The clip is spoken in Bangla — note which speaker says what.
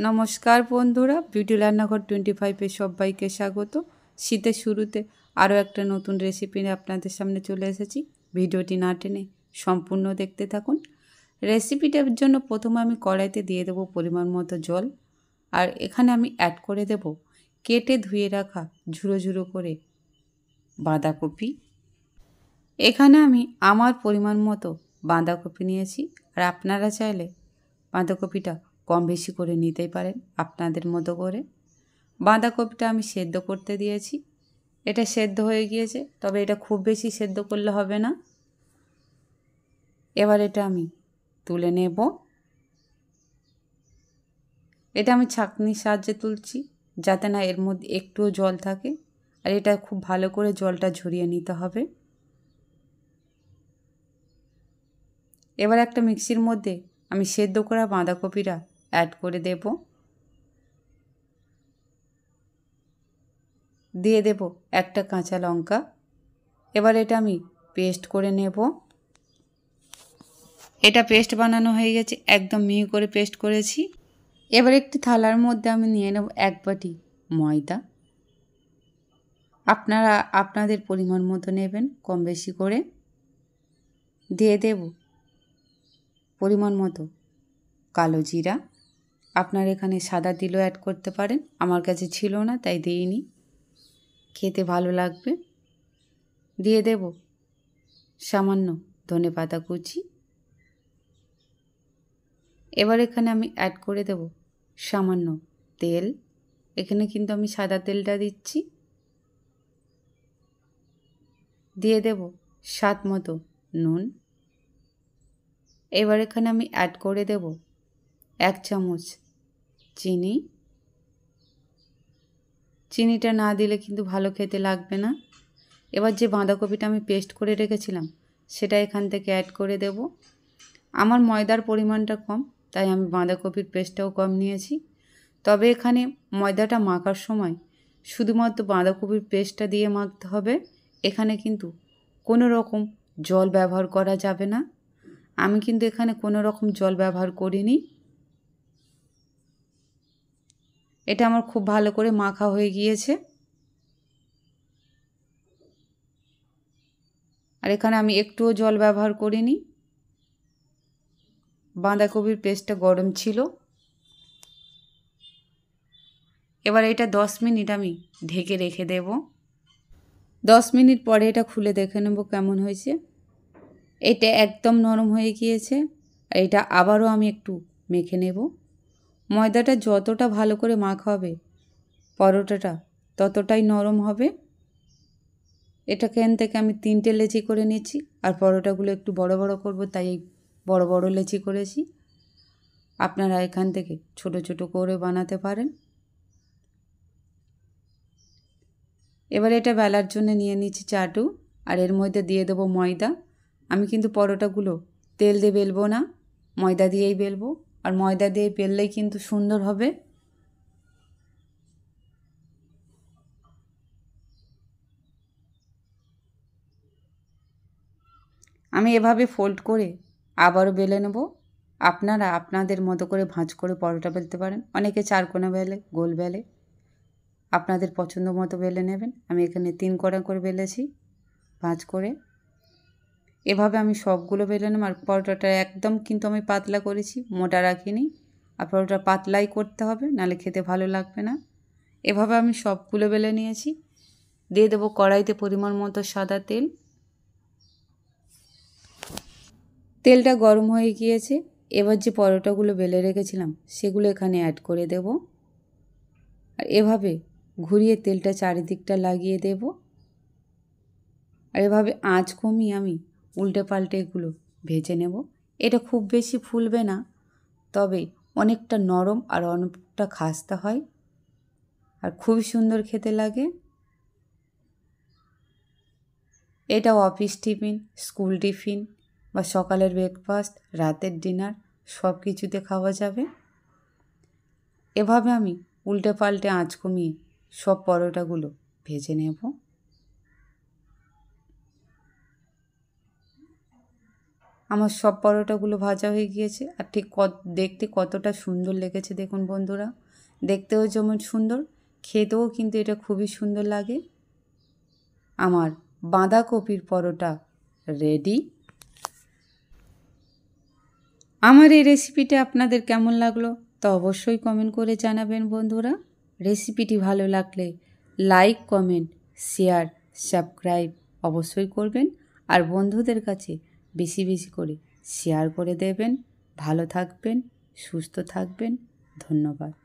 Speaker 1: নমস্কার বন্ধুরা, বিউটি রান্নাঘর 25-এ সবাইকে স্বাগত। শীতের শুরুতে আরও একটা নতুন রেসিপি নিয়ে আপনাদের সামনে চলে এসেছি। ভিডিওটি না টেনে সম্পূর্ণ দেখতে থাকুন। রেসিপিটার জন্য প্রথমে আমি কড়াইতে দিয়ে দেবো পরিমাণ মতো জল, আর এখানে আমি অ্যাড করে দেব কেটে ধুয়ে রাখা ঝুড়ো ঝুড়ো করে বাঁধাকপি। এখানে আমি আমার পরিমাণ মতো বাঁধাকপি নিয়েছি, আর আপনারা চাইলে বাঁধাকপিটা কম বেশি করে নিতেই পারেন আপনাদের মতো করে। বাঁধাকপিটা আমি সেদ্ধ করতে দিয়েছি, এটা সেদ্ধ হয়ে গিয়েছে, তবে এটা খুব বেশি সেদ্ধ করলে হবে না। এবার এটা আমি তুলে নেব। এটা আমি ছাঁকনির সাহায্যে তুলছি, যাতে না এর মধ্যে একটুও জল থাকে, আর এটা খুব ভালো করে জলটা ঝরিয়ে নিতে হবে। এবার একটা মিক্সির মধ্যে আমি সেদ্ধ করা বাঁধাকপিটা অ্যাড করে দেব, দিয়ে দেব একটা কাঁচা লঙ্কা। এবার এটা আমি পেস্ট করে নেব। এটা পেস্ট বানানো হয়ে গেছে, একদম মিহি করে পেস্ট করেছি। এবার একটি থালার মধ্যে আমি নিয়ে নেব 1 বাটি ময়দা। আপনারা আপনাদের পরিমাণ মতো নেবেন, কম বেশি করে। দিয়ে দেব পরিমাণ মতো কালো জিরা। আপনারা এখানে সাদা তিলও অ্যাড করতে পারেন, আমার কাছে ছিল না তাই দিইনি, খেতে ভালো লাগবে। দিয়ে দেব সামান্য ধনেপাতা কুচি। এবার এখানে আমি অ্যাড করে দেব সামান্য তেল, এখানে কিন্তু আমি সাদা তেলটা দিচ্ছি। দিয়ে দেব স্বাদ মতো নুন। এবার এখানে আমি অ্যাড করে দেব 1 চামচ চিনি। চিনিটা না দিলে কিন্তু ভালো খেতে লাগবে না। এবার যে বাঁধাকপিটা আমি পেস্ট করে রেখেছিলাম সেটা এখান থেকে অ্যাড করে দেব। আমার ময়দার পরিমাণটা কম, তাই আমি বাঁধাকপির পেস্টটাও কম নিয়েছি। তবে এখানে ময়দাটা মাখার সময় শুধুমাত্র বাঁধাকপির পেস্টটা দিয়ে মাখতে হবে, এখানে কিন্তু কোনো রকম জল ব্যবহার করা যাবে না। আমি কিন্তু এখানে কোনো রকম জল ব্যবহার করিনি। এটা আমার খুব ভালো করে মাখা হয়ে গিয়েছে, আর এখানে আমি একটুও জল ব্যবহার করিনি। বাঁধাকপির পেস্টটা গরম ছিল। এবার এটা 10 মিনিট আমি ঢেকে রেখে দেব। 10 মিনিট পরে এটা খুলে দেখে নেব কেমন হয়েছে। এটা একদম নরম হয়ে গিয়েছে, আর এটা আবারও আমি একটু মেখে নেব। ময়দাটা যতটা ভালো করে মাখা হবে পরোটাটা ততটাই নরম হবে। এটাকে এখান থেকে আমি 3টে লেচি করে নিচ্ছি, আর পরোটাগুলো একটু বড় বড় করব, তাই এই বড় বড় লেচি করেছি। আপনারা এখান থেকে ছোট ছোট করে বানাতে পারেন। এবার এটা বেলার জন্য নিয়ে নিচ্ছি চাটু, আর এর মধ্যে দিয়ে দেবো ময়দা। আমি কিন্তু পরোটাগুলো তেল দিয়ে বেলবো না, ময়দা দিয়েই বেলবো, আর ময়দা দিয়ে বেললেই কিন্তু সুন্দর হবে। আমি এভাবে ফোল্ড করে আবারও বেলে নেব। আপনারা আপনাদের মতো করে ভাঁজ করে পরোটা বেলতে পারেন, অনেকে 4 কোনা বেলে, গোল বেলে, আপনাদের পছন্দ মতো বেলে নেবেন। আমি এখানে 3 কোনা করে বেলেছি ভাঁজ করে। এভাবে আমি সবগুলো বেলে নেব। আর পরোটাটা একদম কিন্তু আমি পাতলা করেছি, মোটা রাখিনি। আর পরোটা পাতলাই করতে হবে, নাহলে খেতে ভালো লাগবে না। এভাবে আমি সবগুলো বেলে নিয়েছি। দিয়ে দেবো কড়াইতে পরিমাণ মতো সাদা তেল। তেলটা গরম হয়ে গিয়েছে। এবার যে পরোটাগুলো বেলে রেখেছিলাম সেগুলো এখানে অ্যাড করে দেব, আর এভাবে ঘুরিয়ে তেলটা চারিদিকটা লাগিয়ে দেব। আর এভাবে আঁচ কমিয়ে আমি উল্টে পাল্টে এগুলো ভেজে নেব। এটা খুব বেশি ফুলবে না, তবে অনেকটা নরম আর অনেকটা খাস্তা হয়, আর খুবই সুন্দর খেতে লাগে। এটা অফিস টিফিন, স্কুল টিফিন বা সকালের ব্রেকফাস্ট, রাতের ডিনার সব কিছুতে খাওয়া যাবে। এভাবে আমি উল্টে পাল্টে আঁচ কমিয়ে সব পরোটাগুলো ভেজে নেব। আমার সব পরোটাগুলো ভাজা হয়ে গিয়েছে। আর ঠিক দেখতে কতটা সুন্দর লেগেছে দেখুন বন্ধুরা। দেখতেও যেমন সুন্দর, খেতেও কিন্তু এটা খুবই সুন্দর লাগে। আমার বাঁধাকপির পরোটা রেডি। আমার এই রেসিপিটা আপনাদের কেমন লাগলো তা অবশ্যই কমেন্ট করে জানাবেন বন্ধুরা। রেসিপিটি ভালো লাগলে লাইক, কমেন্ট, শেয়ার, সাবস্ক্রাইব অবশ্যই করবেন। আর বন্ধুদের কাছে বেশি বেশি করে শেয়ার করে দেবেন। ভালো থাকবেন, সুস্থ থাকবেন। ধন্যবাদ।